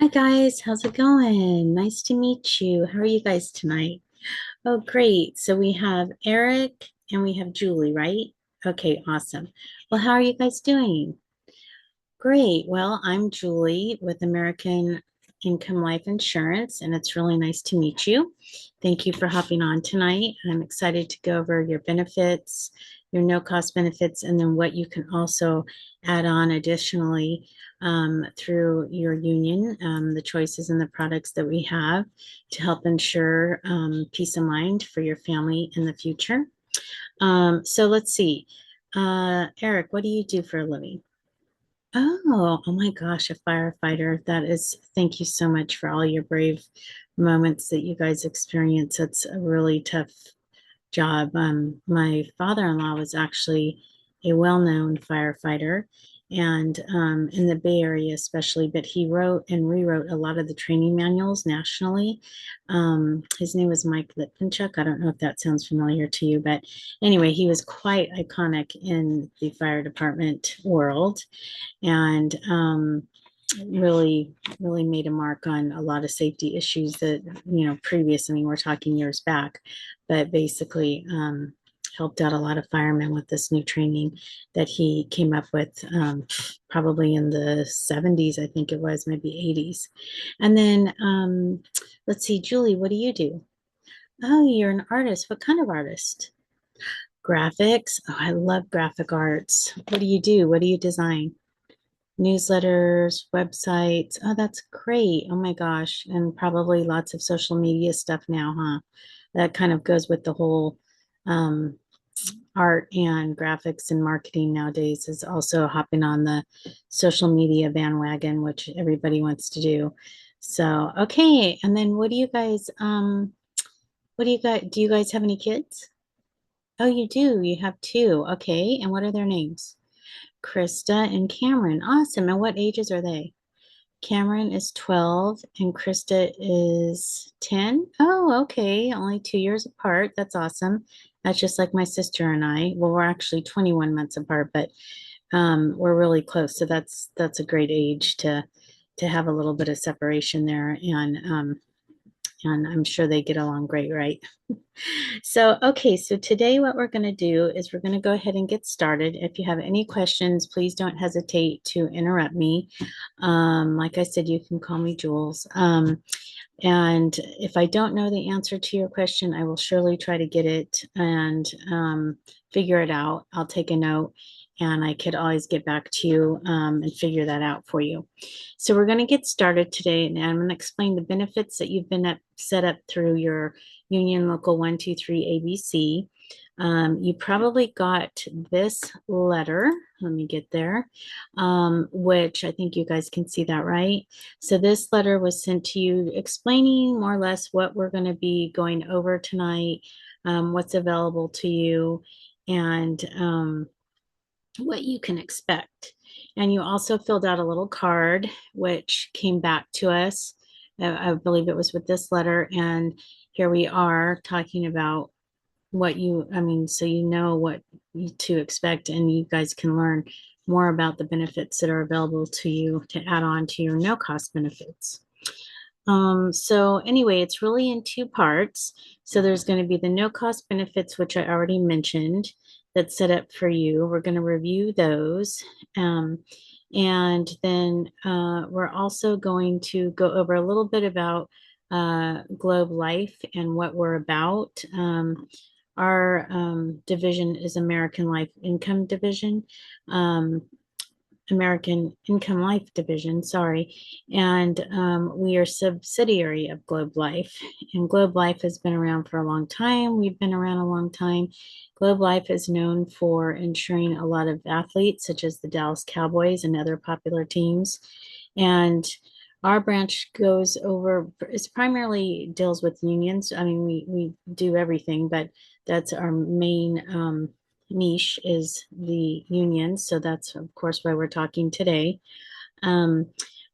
Hi guys, how's it going? Nice to meet you. How are you guys tonight? Oh, great. So we have Eric and we have Julie, right? Okay, awesome. Well, how are you guys doing? Great. Well, I'm Julie with American Income Life Insurance, and it's really nice to meet you. Thank you for hopping on tonight. I'm excited to go over your benefits, your no-cost benefits, and then what you can also add on additionally through your union, the choices and the products that we have to help ensure peace of mind for your family in the future. So let's see. Eric, what do you do for a living? Oh my gosh, a firefighter. That is, thank you so much for all your brave moments that you guys experience. That's a really tough job. My father-in-law was actually a well-known firefighter and in the Bay Area especially, but he wrote and rewrote a lot of the training manuals nationally. His name was Mike Lipinchuk. I don't know if that sounds familiar to you, but anyway, he was quite iconic in the fire department world and really made a mark on a lot of safety issues that previous. I mean, we're talking years back, but basically helped out a lot of firemen with this new training that he came up with, probably in the 70s, I think it was, maybe 80s. And then let's see, Julie, what do you do? Oh, you're an artist. What kind of artist? Graphics. Oh, I love graphic arts. What do you do? What do you design? Newsletters, websites. Oh, that's great. Oh my gosh. And probably lots of social media stuff now, huh? That kind of goes with the whole um, art and graphics and marketing nowadays is also hopping on the social media bandwagon, which everybody wants to do. So, okay. And then what do you guys, do you guys have any kids? Oh, you do. You have two. Okay. And what are their names? Krista and Cameron. Awesome. And what ages are they? Cameron is 12 and Krista is 10. Oh, okay. Only 2 years apart. That's awesome. That's just like my sister and I. Well, we're actually 21 months apart, but we're really close. So that's a great age to have a little bit of separation there. And I'm sure they get along great, right? So, okay, so today what we're going to do is we're going to go ahead and get started. If you have any questions, please don't hesitate to interrupt me. Like I said, you can call me Jules. And if I don't know the answer to your question, I will surely try to get it and figure it out. I'll take a note and I could always get back to you and figure that out for you. So we're going to get started today, and I'm going to explain the benefits that you've been set up through your Union Local 123 ABC. You probably got this letter. Let me get there, which I think you guys can see that, right? So this letter was sent to you explaining more or less what we're going to be going over tonight, what's available to you, and what you can expect. And you also filled out a little card, which came back to us. I believe it was with this letter. And here we are talking about I mean, so you know what to expect, and you guys can learn more about the benefits that are available to you to add on to your no cost benefits. So anyway, it's really in two parts. So there's going to be the no cost benefits, which I already mentioned, that's set up for you. We're going to review those. And then we're also going to go over a little bit about Globe Life and what we're about. Our division is American Life Income Division. American Income Life Division, sorry, and we are subsidiary of Globe Life. And Globe Life has been around for a long time. We've been around a long time. Globe Life is known for insuring a lot of athletes, such as the Dallas Cowboys and other popular teams. And our branch goes over, it's primarily deals with unions. I mean, we do everything, but that's our main niche is the union. So that's, of course, why we're talking today. Um,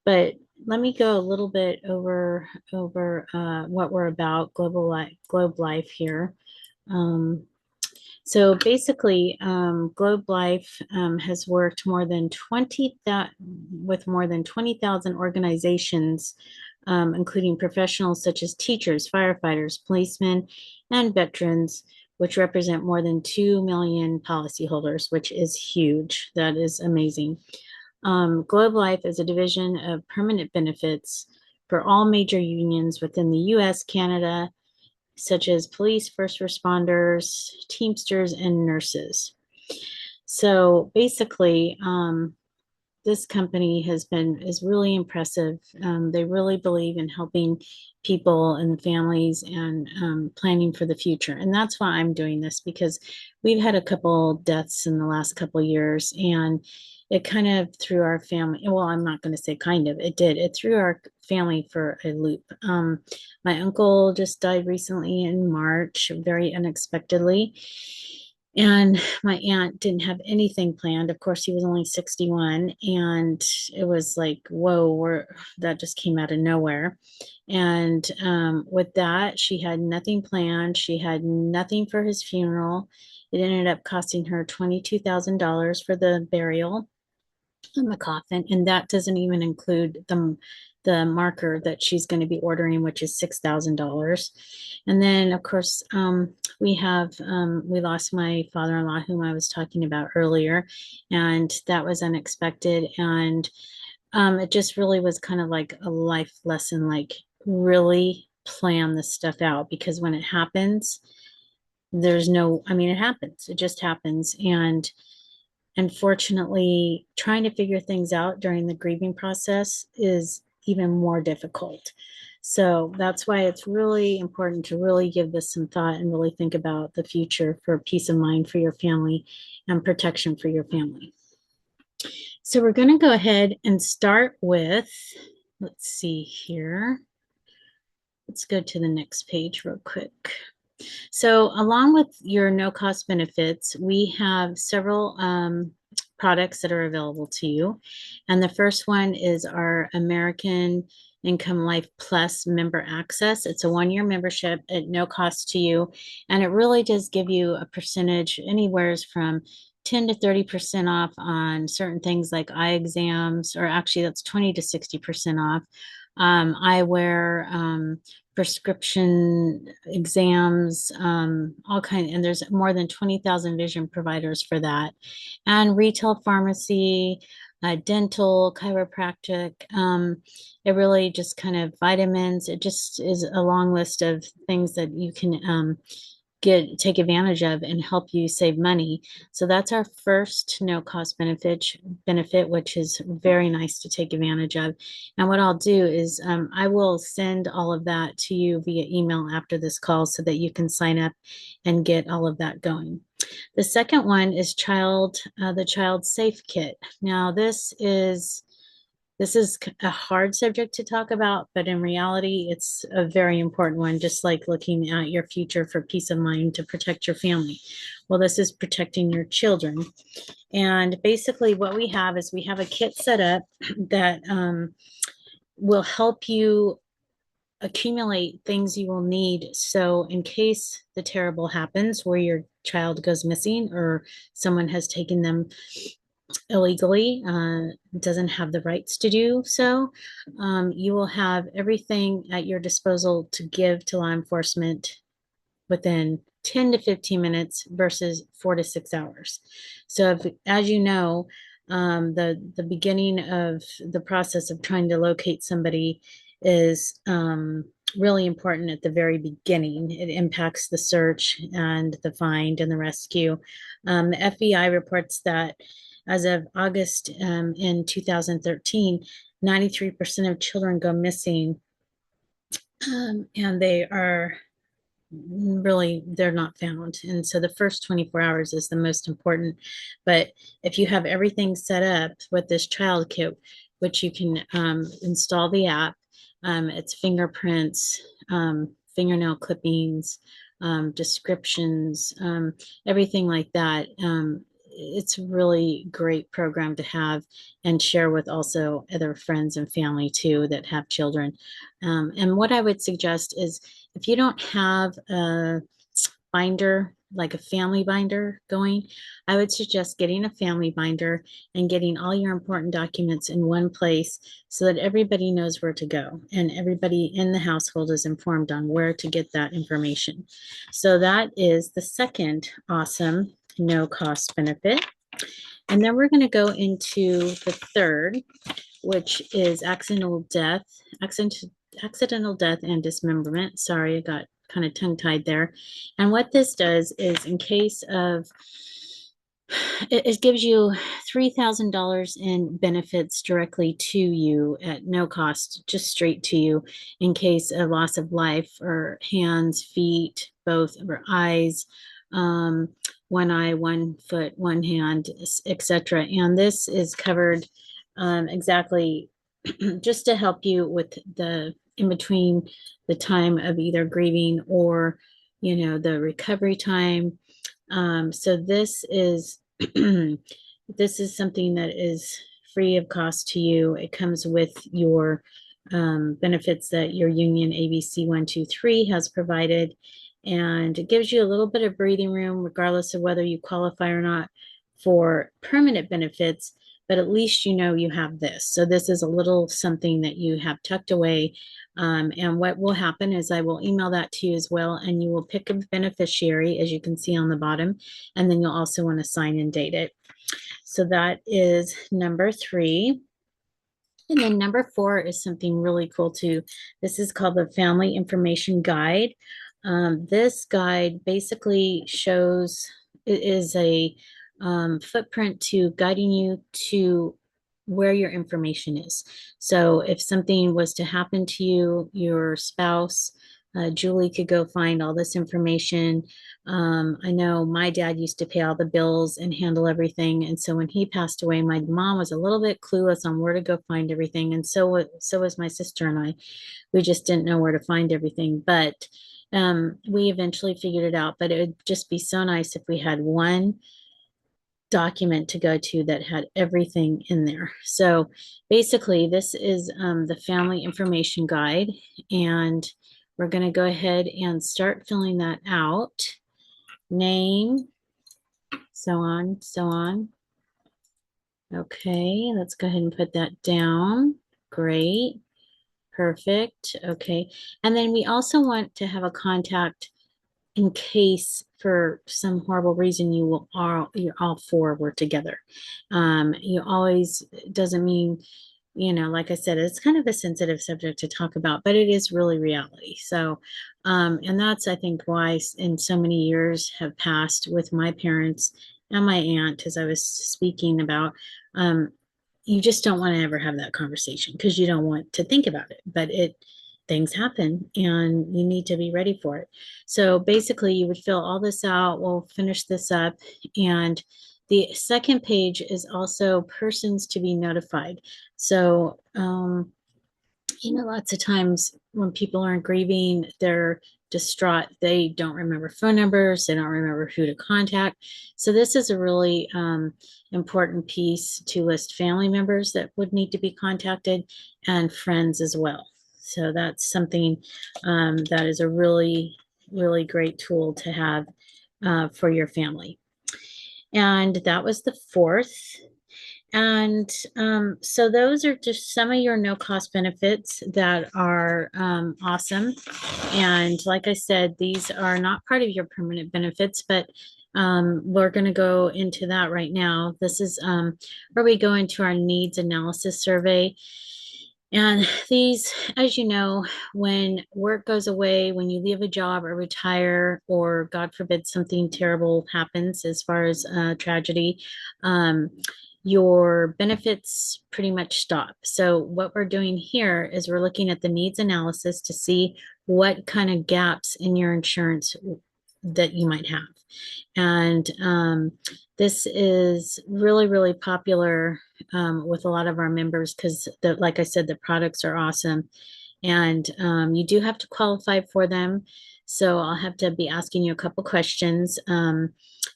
but let me go a little bit over what we're about, Globe Life here. Um, So basically, Globe Life has worked with more than 20,000 organizations, including professionals such as teachers, firefighters, policemen, and veterans, which represent more than 2 million policyholders, which is huge. That is amazing. Globe Life is a division of permanent benefits for all major unions within the US, Canada, such as police, first responders, Teamsters, and nurses. So basically, this company is really impressive. They really believe in helping people and families and planning for the future. And that's why I'm doing this, because we've had a couple deaths in the last couple of years, and it kind of threw our family, well, I'm not going to say kind of, it threw our family for a loop. My uncle just died recently in March, very unexpectedly. And my aunt didn't have anything planned. Of course, he was only 61. And it was like, whoa, that just came out of nowhere. And with that, she had nothing planned. She had nothing for his funeral. It ended up costing her $22,000 for the burial in the coffin, and that doesn't even include the marker that she's going to be ordering, which is $6,000. And then, of course, we lost my father-in-law, whom I was talking about earlier, and that was unexpected. And it just really was kind of like a life lesson, like really plan this stuff out, because when it happens, it happens. It just happens. And unfortunately, trying to figure things out during the grieving process is even more difficult. So that's why it's really important to really give this some thought and really think about the future for peace of mind for your family and protection for your family. So we're going to go ahead and start with, let's see here. Let's go to the next page real quick. So along with your no-cost benefits, we have several products that are available to you. And the first one is our American Income Life Plus member access. It's a 1-year membership at no cost to you. And it really does give you a percentage anywhere from 10 to 30% off on certain things like eye exams, or actually that's 20 to 60% off. Eyewear, prescription exams, all kind, and there's more than 20,000 vision providers for that, and retail pharmacy, dental, chiropractic. It really just kind of vitamins. It just is a long list of things that you can take advantage of and help you save money. So that's our first no cost benefit, which is very nice to take advantage of. And what I'll do is I will send all of that to you via email after this call so that you can sign up and get all of that going. The second one is the Child Safe Kit. Now this is a hard subject to talk about, but in reality, it's a very important one, just like looking at your future for peace of mind to protect your family. Well, this is protecting your children. And basically what we have is we have a kit set up that will help you accumulate things you will need. So in case the terrible happens where your child goes missing or someone has taken them illegally, doesn't have the rights to do so, you will have everything at your disposal to give to law enforcement within 10 to 15 minutes versus 4 to 6 hours. So if, as you know, the beginning of the process of trying to locate somebody is really important at the very beginning. It impacts the search and the find and the rescue. The FBI reports that as of August in 2013, 93% of children go missing, and they're not found. And so the first 24 hours is the most important. But if you have everything set up with this child kit, which you can install the app, it's fingerprints, fingernail clippings, descriptions, everything like that. It's a really great program to have and share with also other friends and family too that have children. And what I would suggest is, if you don't have a binder like a family binder going, I would suggest getting a family binder and getting all your important documents in one place so that everybody knows where to go and everybody in the household is informed on where to get that information. So that is the second awesome no cost benefit. And then we're going to go into the third, which is accidental death and dismemberment. Sorry, I got kind of tongue tied there. And what this does is in case of it gives you $3,000 in benefits directly to you at no cost, just straight to you in case of loss of life or hands, feet, both, or eyes, one eye, one foot, one hand, etc. And this is covered exactly just to help you with the in between the time of either grieving or, the recovery time. So this is this is something that is free of cost to you. It comes with your benefits that your union ABC 123 has provided, and it gives you a little bit of breathing room, regardless of whether you qualify or not for permanent benefits. But at least you have this. So this is a little something that you have tucked away. And what will happen is I will email that to you as well, and you will pick a beneficiary, as you can see on the bottom, and then you'll also want to sign and date it. So that is number 3. And then number 4 is something really cool too. This is called the Family Information Guide. This guide basically shows, it is a footprint to guiding you to where your information is. So if something was to happen to you, your spouse, Julie could go find all this information. I know my dad used to pay all the bills and handle everything. And so when he passed away, my mom was a little bit clueless on where to go find everything. And so was my sister and I. We just didn't know where to find everything. But we eventually figured it out. But it would just be so nice if we had one document to go to that had everything in there. So basically, this is the Family Information Guide. And we're going to go ahead and start filling that out. Name, so on, so on. Okay, let's go ahead and put that down. Great. Perfect. Okay. And then we also want to have a contact in case for some horrible reason you're all 4 were together. You always doesn't mean, like I said, it's kind of a sensitive subject to talk about, but it is really reality. So, and that's, I think, why in so many years have passed with my parents and my aunt, as I was speaking about, you just don't want to ever have that conversation because you don't want to think about it, but things happen and you need to be ready for it. So basically you would fill all this out. We'll finish this up. And the second page is also persons to be notified. So, lots of times when people are grieving, they're distraught. They don't remember phone numbers. They don't remember who to contact. So this is a really important piece to list family members that would need to be contacted and friends as well. So that's something that is a really, really great tool to have for your family. And that was the 4th. And so those are just some of your no cost benefits that are awesome. And like I said, these are not part of your permanent benefits, but we're going to go into that right now. This is where we go into our needs analysis survey. And these, as you know, when work goes away, when you leave a job or retire, or God forbid something terrible happens as far as tragedy, your benefits pretty much stop. So what we're doing here is we're looking at the needs analysis to see what kind of gaps in your insurance that you might have. And this is really, really popular with a lot of our members because, like I said, the products are awesome. And you do have to qualify for them. So I'll have to be asking you a couple questions.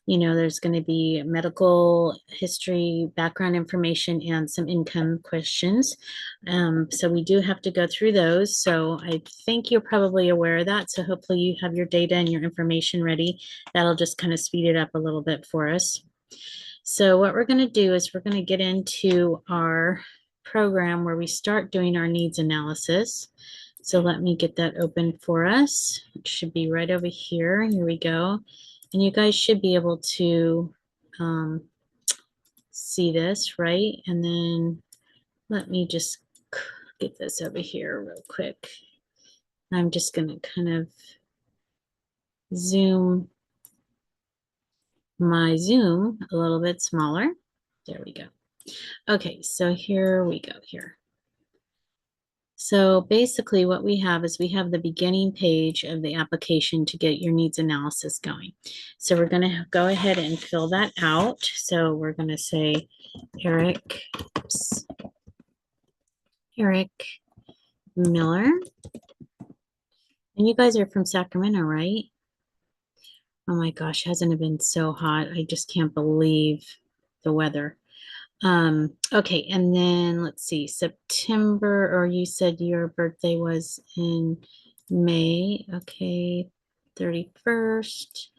There's going to be medical history, background information, and some income questions. So we do have to go through those. So I think you're probably aware of that. So hopefully you have your data and your information ready. That'll just kind of speed it up a little bit for us. So what we're going to do is we're going to get into our program where we start doing our needs analysis. So let me get that open for us. It should be right over here. Here we go. And you guys should be able to see this, right? And then let me just get this over here real quick. I'm just going to kind of zoom my Zoom a little bit smaller. There we go. Okay, so here we go here. So basically what we have is we have the beginning page of the application to get your needs analysis going. So we're going to go ahead and fill that out. So we're going to say Eric Miller. And you guys are from Sacramento, right? Oh my gosh, hasn't it been so hot? I just can't believe the weather. Okay, and then let's see, September, or you said your birthday was in May. Okay, 31st.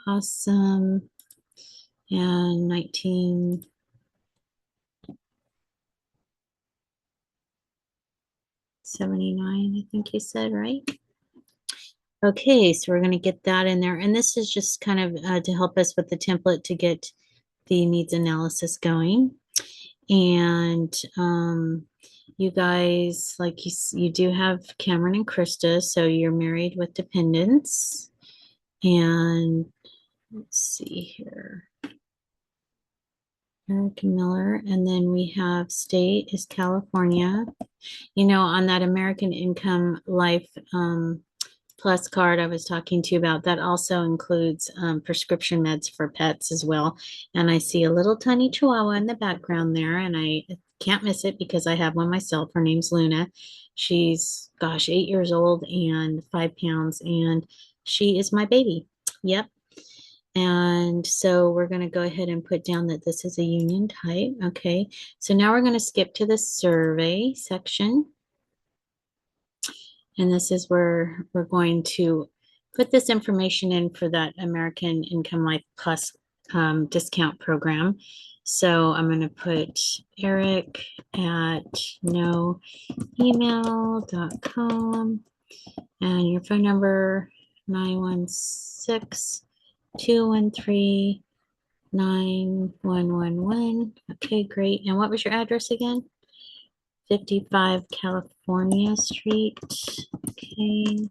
Awesome. And 1979, I think you said, right? Okay, so we're going to get that in there. And this is just kind of to help us with the template to get the needs analysis going. And you guys, like you do have Cameron and Krista, so you're married with dependents. And let's see here, Eric Miller, and then we have state is California. On that American Income Life Plus card I was talking to you about, that also includes prescription meds for pets as well. And I see a little tiny chihuahua in the background there, and I can't miss it because I have one myself. Her name's Luna. She's, gosh, 8 years old and 5 pounds, and she is my baby. Yep. And so we're going to go ahead and put down that this is a union type. Okay. So now we're going to skip to the survey section. And this is where we're going to put this information in for that American Income Life Plus discount program. So I'm going to put Eric at noemail.com and your phone number 916-213-9111. Okay, great. And what was your address again? 55 California Street. Okay,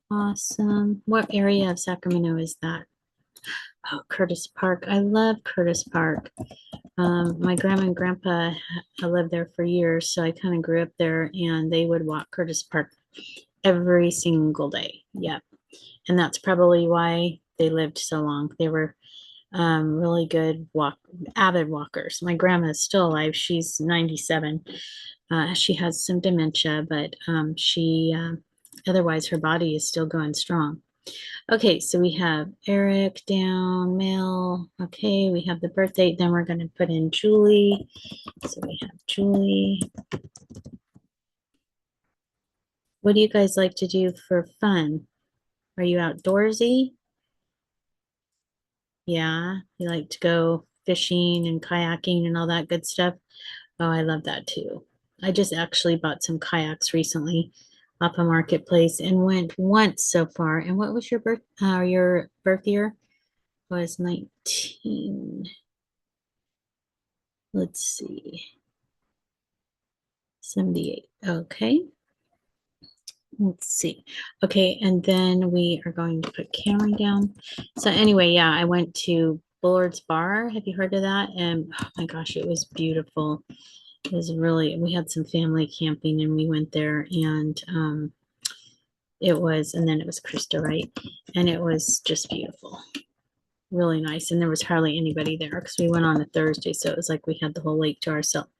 awesome. What area of Sacramento is that? Oh, Curtis Park. I love Curtis Park. My grandma and grandpa, I lived there for years, so I kind of grew up there, and they would walk Curtis Park every single day. Yeah, and that's probably why they lived so long. They were really good avid walkers. My grandma is still alive. She's 97. She has some dementia, but otherwise her body is still going strong. Okay, so we have Eric down, male. Okay, we have the birth date. Then we're going to put in Julie. So we have Julie. What do you guys like to do for fun? Are you outdoorsy? Yeah, you like to go fishing and kayaking and all that good stuff. Oh, I love that too. I just actually bought some kayaks recently off a marketplace and went once so far. And what was your birth year? Was 19. Let's see. 78. Okay. Let's see. Okay, and then we are going to put Cameron down. So anyway, yeah, I went to Bullard's Bar. Have you heard of that? And oh my gosh, it was beautiful. It was really, we had some family camping and we went there, and and then it was Krista, right? And it was just beautiful. Really nice. And there was hardly anybody there because we went on a Thursday. So it was like we had the whole lake to ourselves.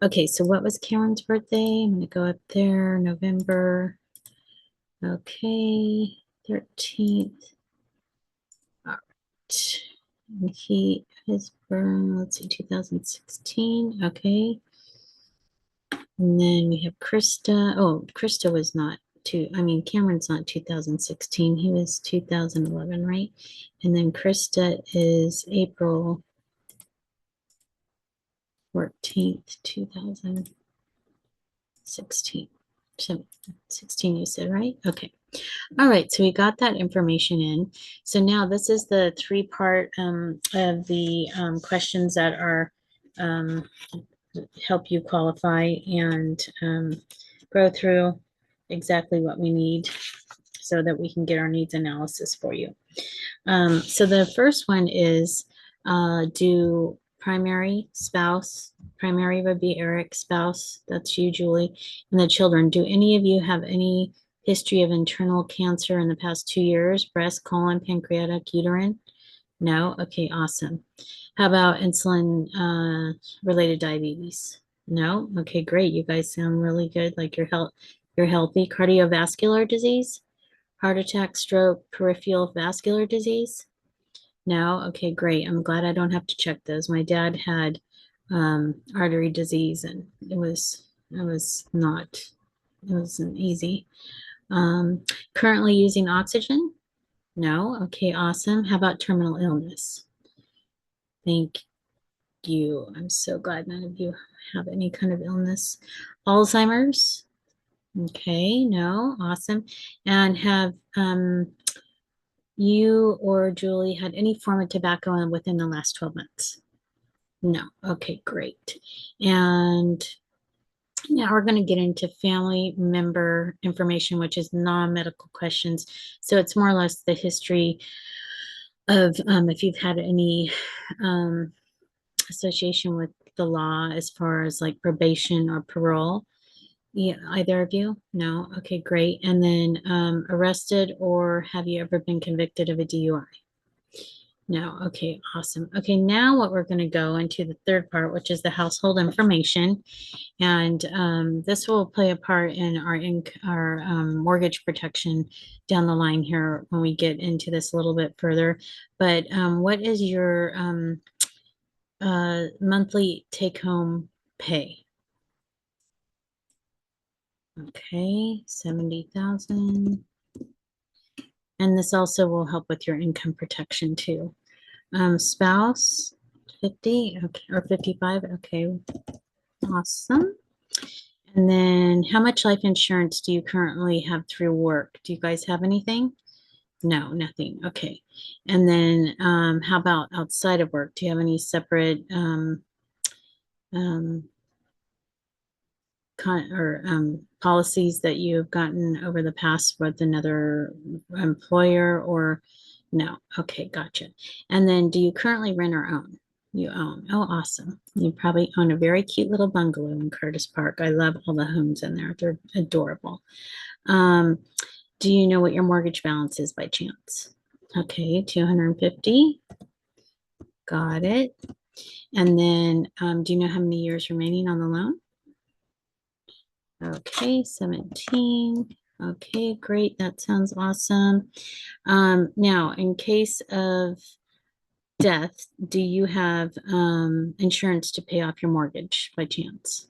Okay, so what was Karen's birthday? I'm going to go up there, November. Okay. 13th. All right. And he is born, let's see, 2016. Okay. And then we have Krista. Oh, Krista was not Cameron's not 2016. He was 2011, right? And then Krista is April 14th, 2016. So 16, you said, right? Okay. All right, so we got that information in. So now this is the three-part of the questions that are help you qualify and go through exactly what we need so that we can get our needs analysis for you. So the first one is do primary spouse, primary would be Eric, spouse, that's you, Julie, and the children. Do any of you have any history of internal cancer in the past 2 years? Breast, colon, pancreatic, uterine? No? Okay, awesome. How about insulin related diabetes? No? Okay, great. You guys sound really good. Like you're healthy. Cardiovascular disease? Heart attack, stroke, peripheral vascular disease? No? Okay, great. I'm glad I don't have to check those. My dad had artery disease and it wasn't easy. Currently using oxygen? No? Okay, awesome. How about terminal illness? Thank you. I'm so glad none of you have any kind of illness. Alzheimer's? Okay, no, awesome. And have you or Julie had any form of tobacco within the last 12 months? No. Okay, great. And now we're going to get into family member information, which is non-medical questions. So it's more or less the history of if you've had any association with the law as far as like probation or parole. Yeah, either of you? No? Okay, great. And then arrested or have you ever been convicted of a DUI? No. Okay, awesome. Okay, now what we're going to go into the third part, which is the household information. And this will play a part in our mortgage protection down the line here when we get into this a little bit further. But what is your monthly take-home pay? Okay, 70,000. And this also will help with your income protection too. Spouse, 50, okay, or 55, okay, awesome. And then how much life insurance do you currently have through work? Do you guys have anything? No, nothing, okay. And then how about outside of work? Do you have any separate um, policies that you've gotten over the past with another employer or no? Okay, gotcha. And then do you currently rent or own? You own. Oh, awesome. You probably own a very cute little bungalow in Curtis Park. I love all the homes in there. They're adorable. Do you know what your mortgage balance is by chance? Okay, 250. Got it. And then do you know how many years remaining on the loan? Okay, 17. Okay, great. That sounds awesome. Now, in case of death, do you have insurance to pay off your mortgage by chance?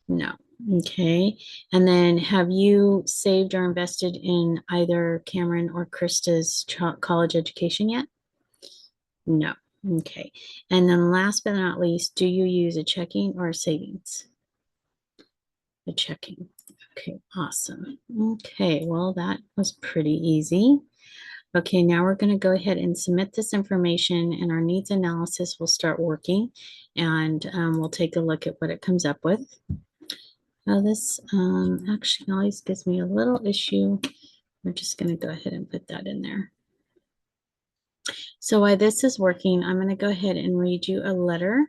No. Okay. And then have you saved or invested in either Cameron or Krista's college education yet? No. Okay. And then last but not least, do you use a checking or a savings? A checking. Okay, awesome. Okay, well, that was pretty easy. Okay, now we're going to go ahead and submit this information and our needs analysis will start working and we'll take a look at what it comes up with. Now this actually always gives me a little issue. We're just going to go ahead and put that in there. So while this is working, I'm going to go ahead and read you a letter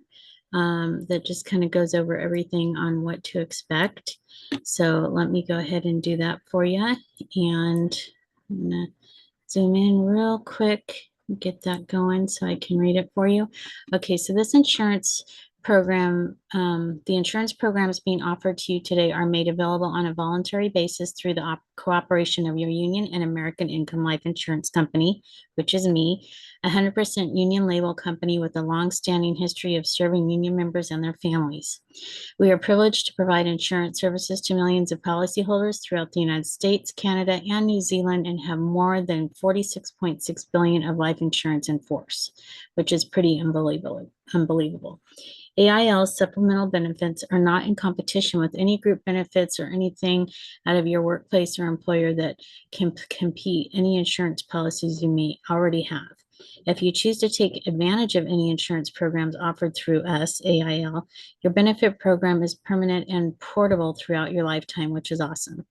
that just kind of goes over everything on what to expect. So let me go ahead and do that for you. And I'm going to zoom in real quick, get that going so I can read it for you. Okay, so this insurance program The insurance programs being offered to you today are made available on a voluntary basis through the cooperation of your union and American Income Life Insurance Company, which is me, a 100% union label company with a long-standing history of serving union members and their families. We are privileged to provide insurance services to millions of policyholders throughout the United States, Canada, and New Zealand, and have more than 46.6 billion of life insurance in force, which is pretty unbelievable. AIL's supplemental benefits are not in competition with any group benefits or anything out of your workplace or employer that can compete any insurance policies you may already have. If you choose to take advantage of any insurance programs offered through us, AIL, your benefit program is permanent and portable throughout your lifetime, which is awesome.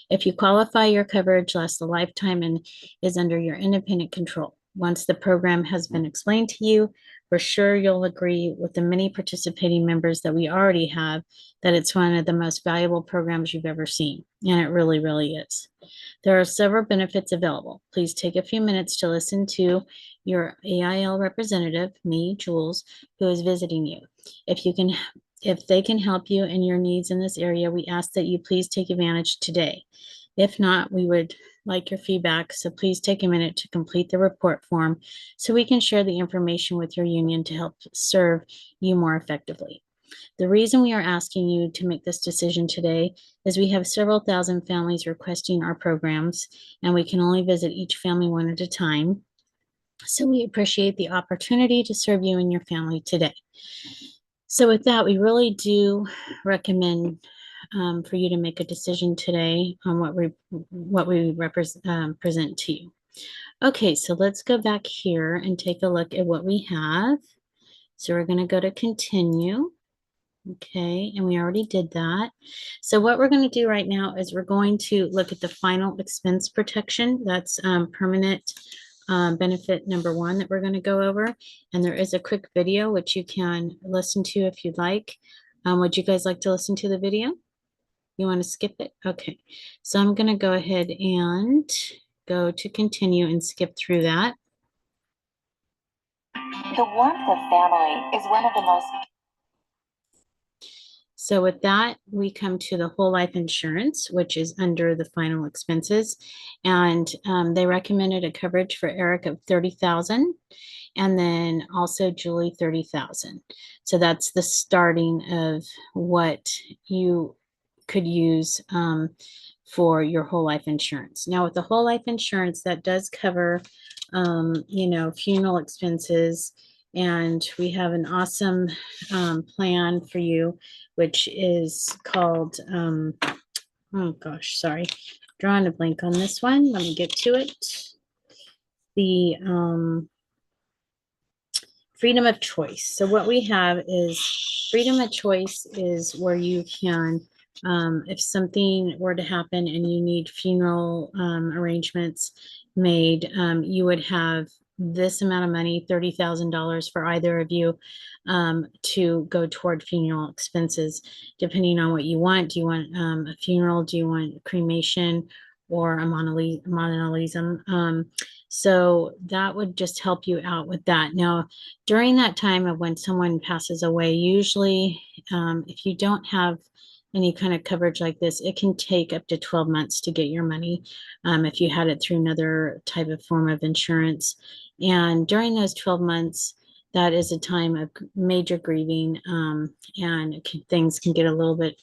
If you qualify, your coverage lasts a lifetime and is under your independent control. Once the program has been explained to you, we're sure you'll agree with the many participating members that we already have that it's one of the most valuable programs you've ever seen. And it really, really is. There are several benefits available. Please take a few minutes to listen to your AIL representative, me, Jules, who is visiting you. If they can help you in your needs in this area, we ask that you please take advantage today. If not, we would like your feedback, so please take a minute to complete the report form so we can share the information with your union to help serve you more effectively. The reason we are asking you to make this decision today is we have several thousand families requesting our programs, and we can only visit each family one at a time. So we appreciate the opportunity to serve you and your family today. So with that, we really do recommend for you to make a decision today on what we present to you. Okay, so let's go back here and take a look at what we have. So we're going to go to continue. Okay, and we already did that. So what we're going to do right now is we're going to look at the final expense protection. That's permanent benefit number one that we're going to go over. And there is a quick video which you can listen to if you'd like. Would you guys like to listen to the video? You want to skip it? Okay. So I'm going to go ahead and go to continue and skip through that. The warmth of family is one of the most. So with that, we come to the whole life insurance, which is under the final expenses. And they recommended a coverage for Eric of 30,000 and then also Julie 30,000. So that's the starting of what you could use for your whole life insurance. Now with the whole life insurance, that does cover, funeral expenses. And we have an awesome plan for you, which is called, oh gosh, sorry, drawing a blank on this one. Let me get to it. The freedom of choice. So what we have is freedom of choice is where you can, if something were to happen and you need funeral arrangements made, you would have this amount of money, $30,000 for either of you to go toward funeral expenses, depending on what you want. Do you want a funeral? Do you want cremation or a monolism? So that would just help you out with that. Now, during that time of when someone passes away, usually if you don't have any kind of coverage like this, it can take up to 12 months to get your money if you had it through another type of form of insurance. And during those 12 months, that is a time of major grieving, and things can get a little bit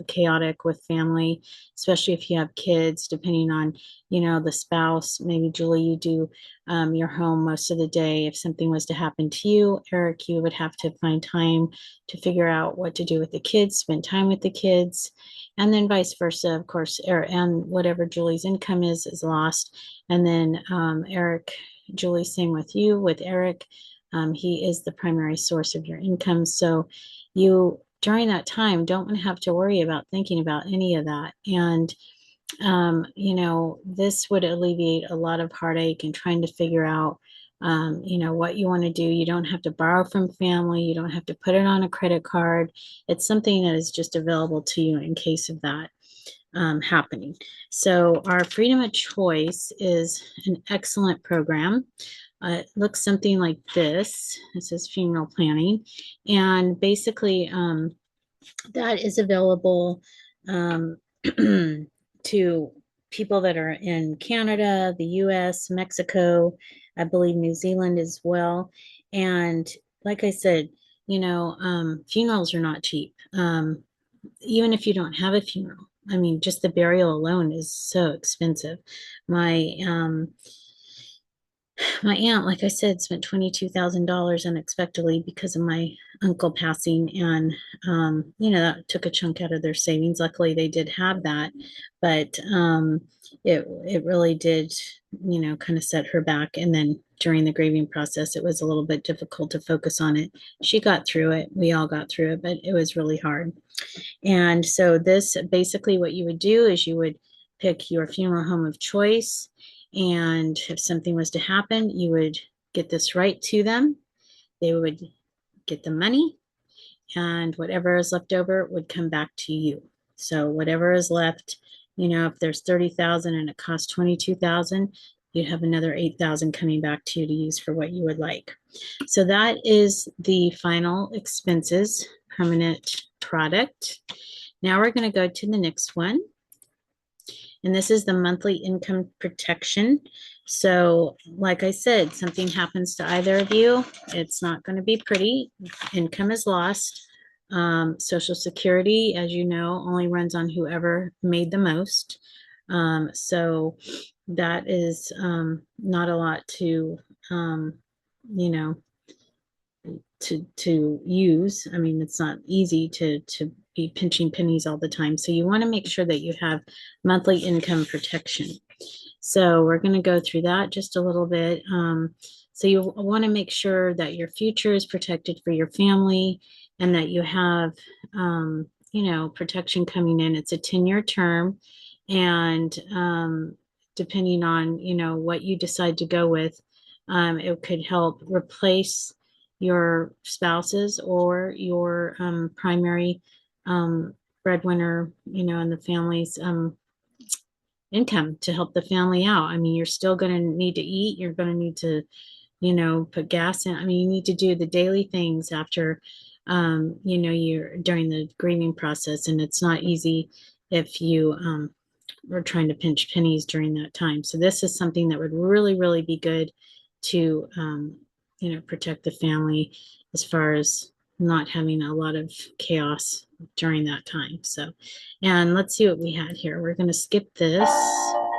chaotic with family, especially if you have kids, depending on, the spouse. Maybe Julie, you do your home most of the day. If something was to happen to you, Eric, you would have to find time to figure out what to do with the kids, spend time with the kids, and then vice versa, of course, and whatever Julie's income is lost. And then Eric, Julie, same with you, with Eric. He is the primary source of your income. So you, during that time, don't want to have to worry about thinking about any of that. And, this would alleviate a lot of heartache and trying to figure out, what you want to do. You don't have to borrow from family. You don't have to put it on a credit card. It's something that is just available to you in case of that happening. So our freedom of choice is an excellent program. It looks something like this. It says funeral planning. And basically, that is available um, to people that are in Canada, the US, Mexico, I believe New Zealand as well. And like I said, funerals are not cheap. Even if you don't have a funeral, I mean, just the burial alone is so expensive. My my aunt, like I said, spent $22,000 unexpectedly because of my uncle passing, and that took a chunk out of their savings. Luckily, they did have that, but it really did, kind of set her back. And then during the grieving process, it was a little bit difficult to focus on it. She got through it. We all got through it, but it was really hard. And so this basically what you would do is you would pick your funeral home of choice. And if something was to happen, you would get this right to them. They would get the money, and whatever is left over would come back to you. So whatever is left, if there's 30,000 and it costs 22,000, you'd have another 8,000 coming back to you to use for what you would like. So that is the final expenses permanent product. Now we're going to go to the next one. And this is the monthly income protection. So, like I said, something happens to either of you, it's not going to be pretty. Income is lost. Social Security, as you know, only runs on whoever made the most. So that is not a lot to, you know, to use. I mean, it's not easy to be pinching pennies all the time. So you want to make sure that you have monthly income protection. So we're going to go through that just a little bit. So you want to make sure that your future is protected for your family and that you have, protection coming in. It's a 10-year term. And depending on, what you decide to go with, it could help replace your spouses or your primary breadwinner, in the family's income to help the family out. I mean, you're still going to need to eat. You're going to need to, put gas in. I mean, you need to do the daily things after, you're during the grieving process. And it's not easy if you are trying to pinch pennies during that time. So this is something that would really, really be good to, protect the family as far as not having a lot of chaos during that time. So, and let's see what we had here. We're going to skip this.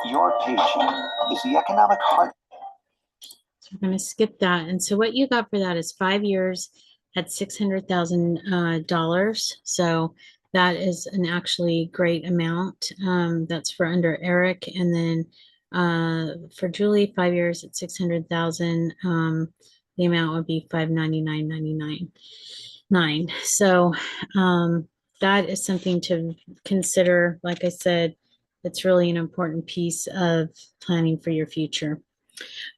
Your patient is the economic heart. So we're going to skip that. And so what you got for that is 5 years at $600,000. So that is an actually great amount. That's for under Eric. And then for Julie, 5 years at 600,000. The amount would be 599.99. So that is something to consider. Like I said, it's really an important piece of planning for your future.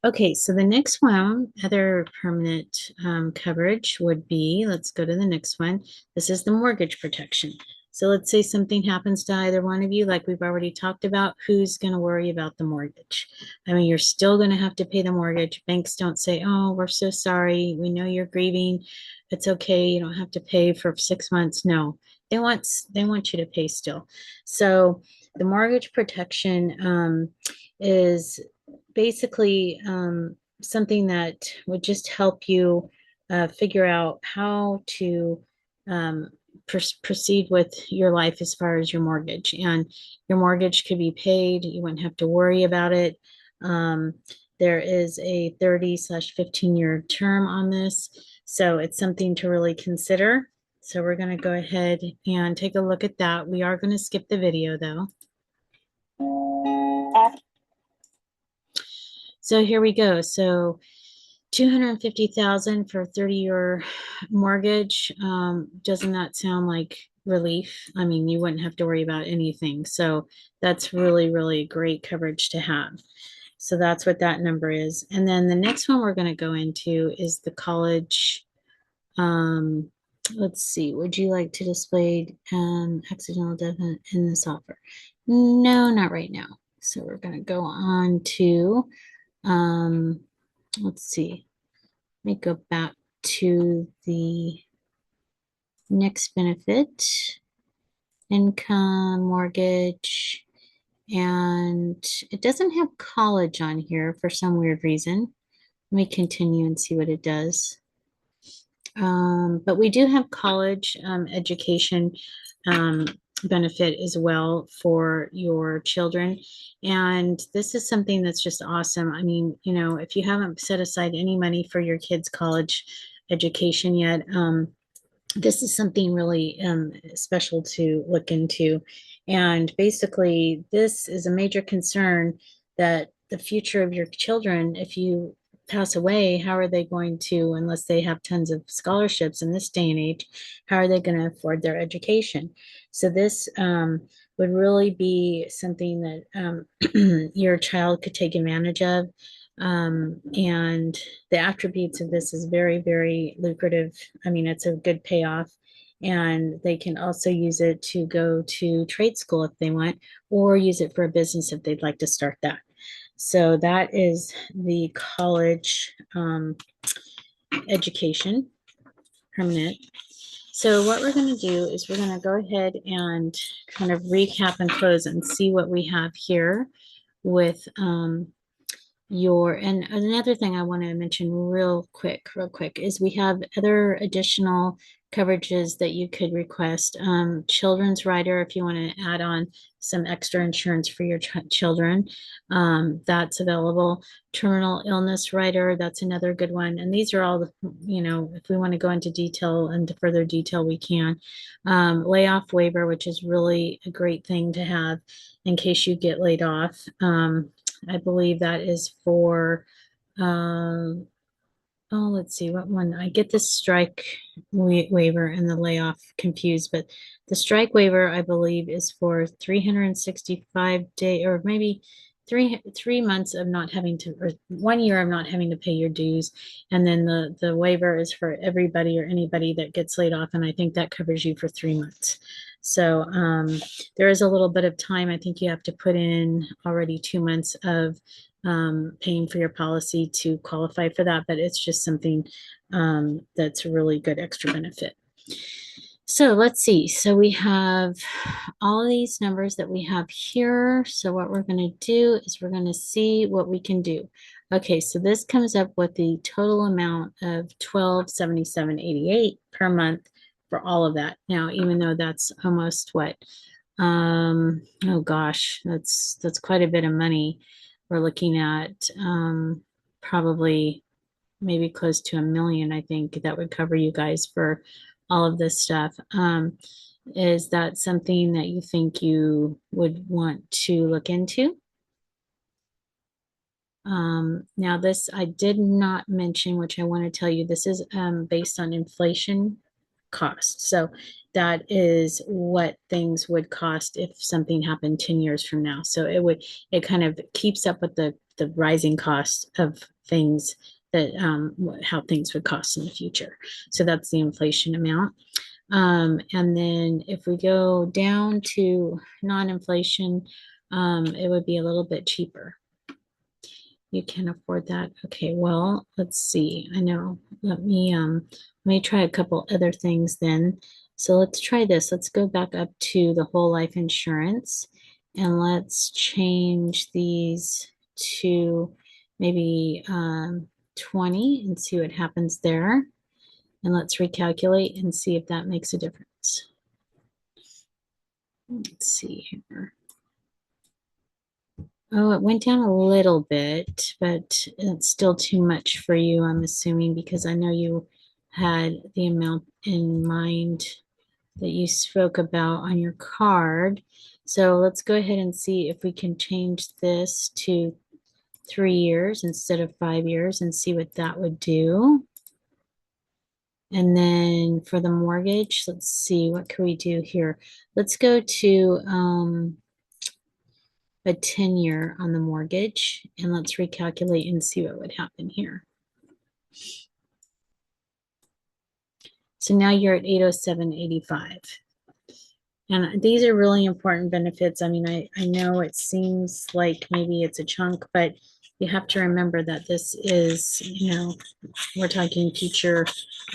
Okay, so the next one, other permanent coverage would be, let's go to the next one. This is the mortgage protection. So let's say something happens to either one of you, like we've already talked about, who's going to worry about the mortgage? I mean, you're still going to have to pay the mortgage. Banks don't say, oh, we're so sorry. We know you're grieving. It's okay. You don't have to pay for 6 months. No, they want you to pay still. So the mortgage protection is basically something that would just help you figure out how to proceed with your life as far as your mortgage. And your mortgage could be paid. You wouldn't have to worry about it. There is a 30/15 year term on this. So it's something to really consider. So we're going to go ahead and take a look at that. We are going to skip the video though. So here we go. So 250,000 for a 30-year mortgage. Doesn't that sound like relief? I mean, you wouldn't have to worry about anything. So that's really, really great coverage to have. So that's what that number is. And then the next one we're going to go into is the college. Let's see. Would you like to display accidental death in this offer? No, not right now. So we're going to go on to let's see. Let me go back to the next benefit, income, mortgage, and it doesn't have college on here for some weird reason. Let me continue and see what it does. But we do have college education um, benefit as well for your children. And this is something that's just awesome. I mean, you know, if you haven't set aside any money for your kids' college education yet, this is something really special to look into. And basically, this is a major concern that the future of your children, if you pass away, how are they going to, unless they have tons of scholarships in this day and age, how are they going to afford their education? So, this would really be something that your child could take advantage of. And the attributes of this is very, very lucrative. I mean, it's a good payoff. And they can also use it to go to trade school if they want, or use it for a business if they'd like to start that. So that is the college education permanent. So what we're going to do is we're going to go ahead and kind of recap and close and see what we have here with and another thing I want to mention real quick is we have other additional coverages that you could request. Children's rider, if you want to add on some extra insurance for your children, that's available. Terminal illness rider, that's another good one. And these are all the, you know, if we want to go into detail and further detail, we can. Layoff waiver, which is really a great thing to have in case you get laid off. I believe that is for, um, oh, let's see, what one? I get the strike waiver and the layoff confused, but the strike waiver, I believe, is for 365 day or maybe 3 months of not having to, or 1 year of not having to pay your dues. And then the waiver is for everybody or anybody that gets laid off. And I think that covers you for 3 months. So there is a little bit of time. I think you have to put in already 2 months of paying for your policy to qualify for that, but it's just something that's a really good extra benefit. So let's see. So we have all of these numbers that we have here. So what we're going to do is we're going to see what we can do. Okay, so this comes up with the total amount of $1277.88 per month for all of that. Now, even though that's almost what, oh gosh, that's quite a bit of money. We're looking at probably maybe close to 1 million. I think that would cover you guys for all of this stuff. Is that something that you think you would want to look into? Now this I did not mention, which I want to tell you, this is based on inflation cost. So that is what things would cost if something happened 10 years from now. So it kind of keeps up with the rising cost of things that how things would cost in the future. So that's the inflation amount. And then if we go down to non-inflation, it would be a little bit cheaper. You can afford that. Okay, well, let's see. I know. Let me try a couple other things then. So let's try this. Let's go back up to the whole life insurance and let's change these to maybe 20 and see what happens there. And let's recalculate and see if that makes a difference. Let's see here. Oh, it went down a little bit, but it's still too much for you, I'm assuming, because I know you had the amount in mind that you spoke about on your card. So let's go ahead and see if we can change this to 3 years instead of 5 years and see what that would do. And then for the mortgage, let's see, what can we do here? Let's go to a 10-year on the mortgage and let's recalculate and see what would happen here. So now you're at 807.85. And these are really important benefits. I mean, I know it seems like maybe it's a chunk, but you have to remember that this is, we're talking future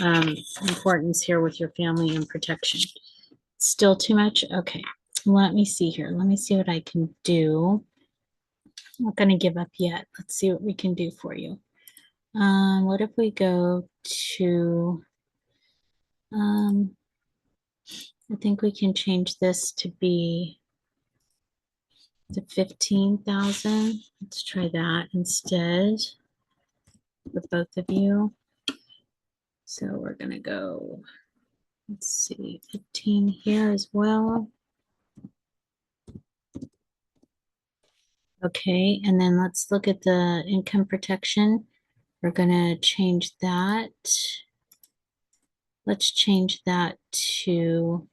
importance here with your family and protection. Still too much? Okay. Let me see here. Let me see what I can do. I'm not going to give up yet. Let's see what we can do for you. What if we go to, I think we can change this to be to 15,000. Let's try that instead for both of you. So we're gonna go, let's see, 15 here as well. Okay, and then let's look at the income protection. We're gonna change that. Let's change that to,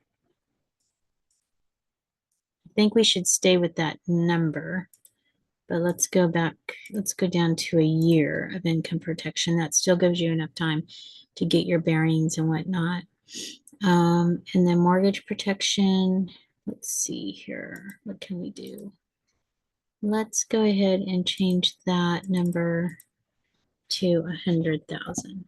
I think we should stay with that number. But let's go back, let's go down to a year of income protection. That still gives you enough time to get your bearings and whatnot. And then mortgage protection, let's see here. What can we do? Let's go ahead and change that number to 100,000.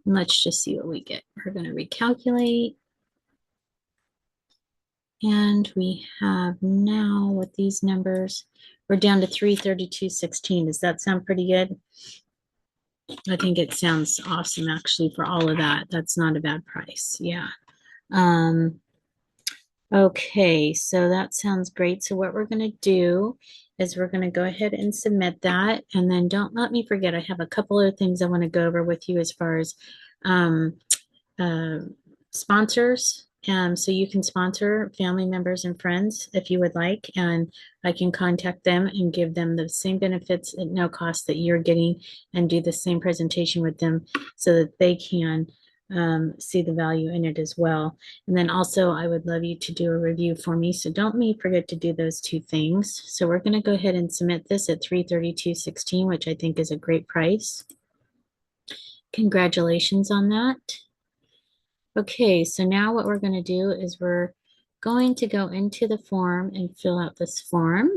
Let's just see what we get. We're going to recalculate. And we have now with these numbers, we're down to 332.16. Does that sound pretty good? I think it sounds awesome actually for all of that. That's not a bad price. Yeah. Okay, so that sounds great. So what we're going to do is we're going to go ahead and submit that. And then don't let me forget, I have a couple of things I want to go over with you as far as um, uh, sponsors. So you can sponsor family members and friends if you would like, and I can contact them and give them the same benefits at no cost that you're getting and do the same presentation with them so that they can see the value in it as well. And then also I would love you to do a review for me. So don't forget to do those two things. So we're going to go ahead and submit this at $332.16, which I think is a great price. Congratulations on that. Okay, so now what we're going to do is we're going to go into the form and fill out this form.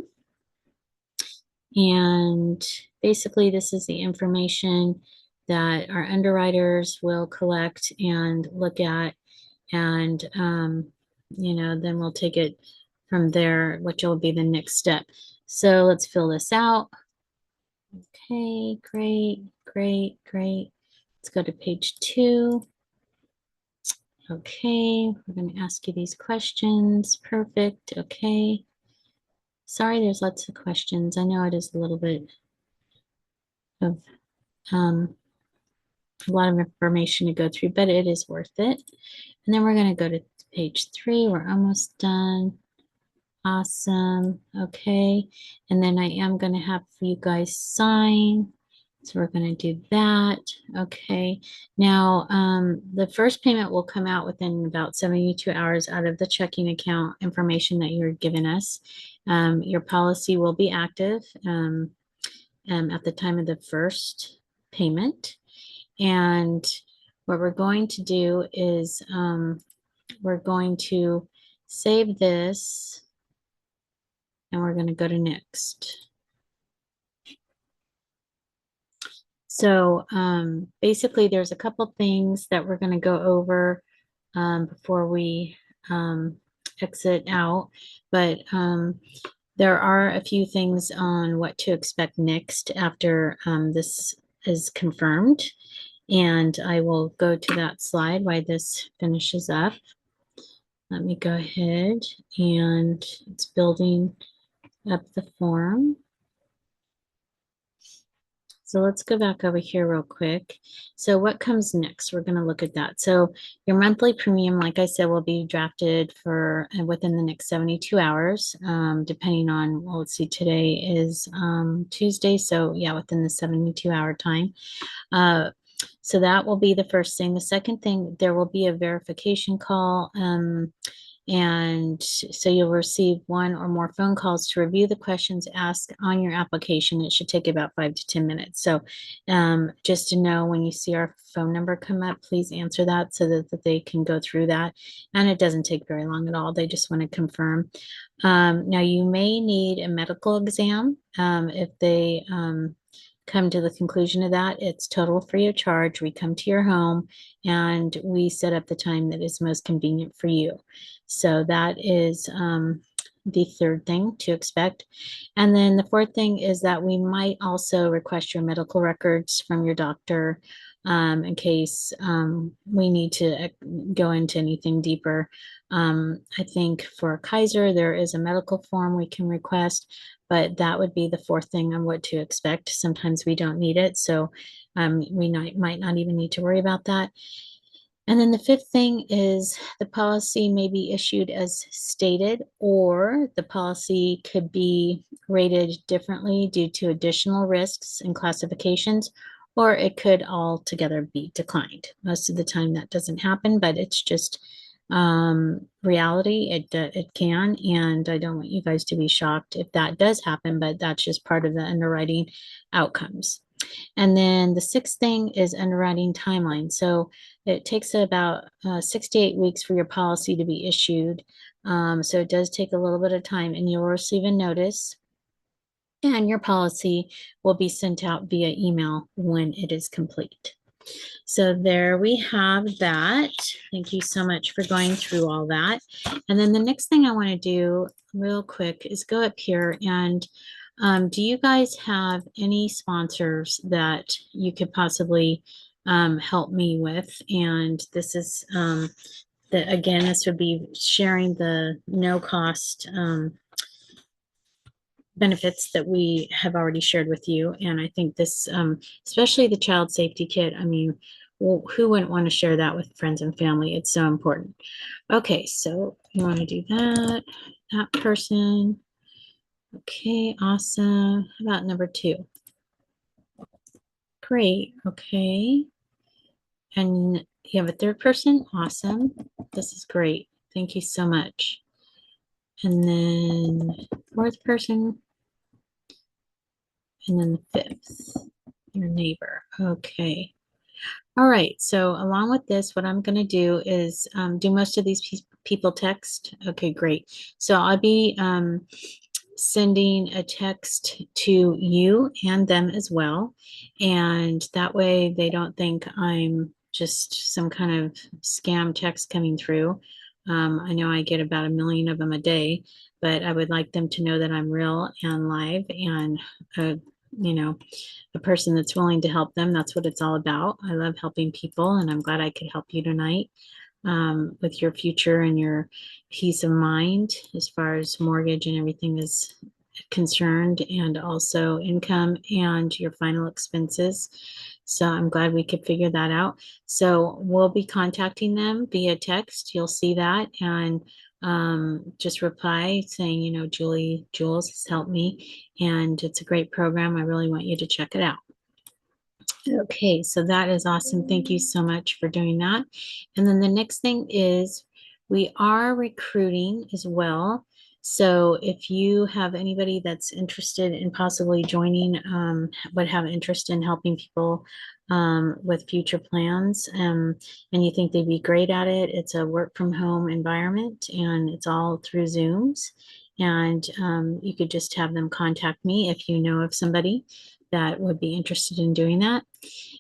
And basically this is the information that our underwriters will collect and look at. And, then we'll take it from there, which will be the next step. So let's fill this out. Okay, great, great, great. Let's go to page 2. Okay, we're going to ask you these questions. Perfect. Okay. Sorry, there's lots of questions. I know it is a little bit of a lot of information to go through, but it is worth it. And then we're going to go to page 3. We're almost done. Awesome. Okay. And then I am going to have you guys sign. So we're going to do that. Okay. Now, the first payment will come out within about 72 hours out of the checking account information that you're giving us. Your policy will be active at the time of the first payment. And what we're going to do is we're going to save this and we're going to go to next. So basically there's a couple things that we're going to go over before we exit out, but there are a few things on what to expect next after this is confirmed. And I will go to that slide while this finishes up. Let me go ahead and it's building up the form. So let's go back over here real quick. So what comes next? We're going to look at that. So your monthly premium, like I said, will be drafted for within the next 72 hours, depending on, well, let's see, today is Tuesday. So yeah, within the 72-hour time. So that will be the first thing. The second thing, there will be a verification call. And so you'll receive one or more phone calls to review the questions asked on your application. It should take about 5 to 10 minutes. So just to know when you see our phone number come up, please answer that so that they can go through that. And it doesn't take very long at all. They just want to confirm. Now you may need a medical exam if they come to the conclusion of that. It's total free of charge. We come to your home and we set up the time that is most convenient for you. So that is the third thing to expect. And then the fourth thing is that we might also request your medical records from your doctor in case we need to go into anything deeper. I think for Kaiser, there is a medical form we can request, but that would be the fourth thing on what to expect. Sometimes we don't need it, so we might not even need to worry about that. And then the fifth thing is the policy may be issued as stated, or the policy could be rated differently due to additional risks and classifications, or it could altogether be declined. Most of the time that doesn't happen, but it's just reality. It can, and I don't want you guys to be shocked if that does happen, but that's just part of the underwriting outcomes. And then the sixth thing is underwriting timeline. So it takes about 6 to 8 weeks for your policy to be issued. So it does take a little bit of time, and you'll receive a notice, and your policy will be sent out via email when it is complete. So there we have that. Thank you so much for going through all that. And then the next thing I want to do real quick is go up here and do you guys have any sponsors that you could possibly help me with? And this is again, this would be sharing the no cost benefits that we have already shared with you. And I think this, especially the child safety kit, I mean, well, who wouldn't want to share that with friends and family? It's so important. Okay, so you want to do that person. Okay, awesome. How about number two? Great, okay. And you have a third person? Awesome. This is great. Thank you so much. And then fourth person. And then the fifth, your neighbor. Okay. All right. So along with this, what I'm going to do is do most of these people text. Okay, great. So I'll be sending a text to you and them as well. And that way they don't think I'm just some kind of scam text coming through. I know I get about 1 million of them a day, but I would like them to know that I'm real and live and, you know, a person that's willing to help them. That's what it's all about. I love helping people, and I'm glad I could help you tonight with your future and your peace of mind as far as mortgage and everything is concerned, and also income and your final expenses. So I'm glad we could figure that out. So we'll be contacting them via text. You'll see that, and just reply saying, you know, Jules has helped me, and it's a great program. I really want you to check it out. Okay, so that is awesome. Thank you so much for doing that. And then the next thing is we are recruiting as well. So if you have anybody that's interested in possibly joining, would have interest in helping people with future plans, and you think they'd be great at it, it's a work from home environment and it's all through Zooms. And you could just have them contact me if you know of somebody that would be interested in doing that.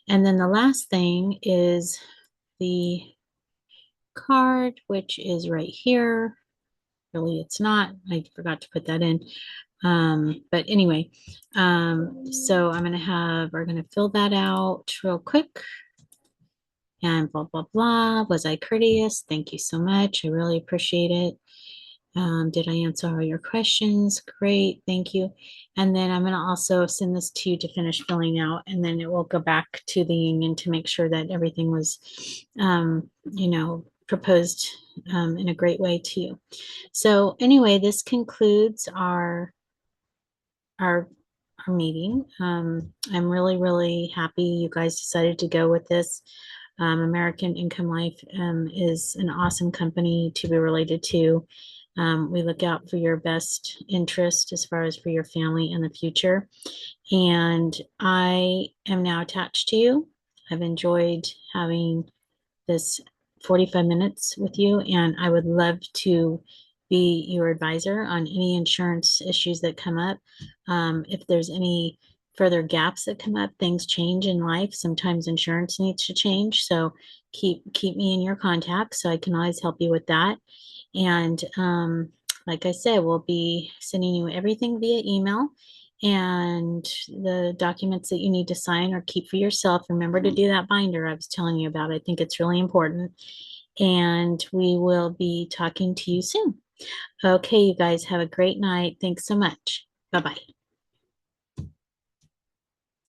And then the last thing is the card, which is right here. Really, it's not. I forgot to put that in. But anyway, so we're going to fill that out real quick. And blah, blah, blah. Was I courteous? Thank you so much. I really appreciate it. Did I answer all your questions? Great, thank you. And then I'm going to also send this to you to finish filling out, and then it will go back to the union to make sure that everything was, you know, proposed in a great way to you. So anyway, this concludes our our meeting. I'm really, really happy you guys decided to go with this. American Income Life is an awesome company to be related to. We look out for your best interest as far as for your family in the future. And I am now attached to you. I've enjoyed having this 45 minutes with you, and I would love to be your advisor on any insurance issues that come up. If there's any further gaps that come up, things change in life. Sometimes insurance needs to change. So keep me in your contact so I can always help you with that. And like I said, we'll be sending you everything via email and the documents that you need to sign or keep for yourself. Remember to do that binder I was telling you about. I think it's really important. And we will be talking to you soon. Okay, you guys have a great night. Thanks so much. Bye bye.